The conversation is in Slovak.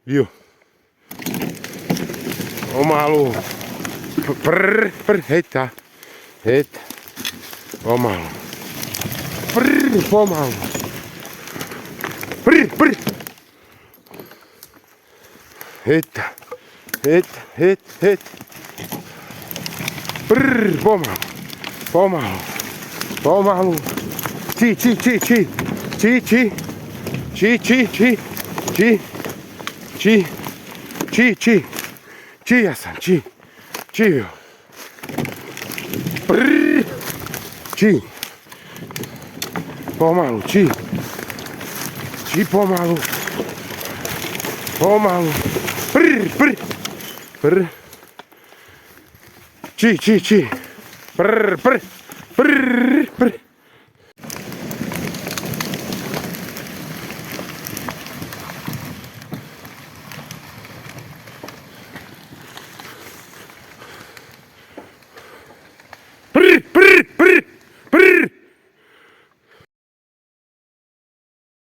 Jo. Pomalu. Hej tá. Hej. Pomalu. Pomalu. Hej tá. Hej. Pomalu. Pomalu. Či. Ja sam, či. Jo. Či. Pomalu, či. Či pomalu. Pomalu. Či. Prr.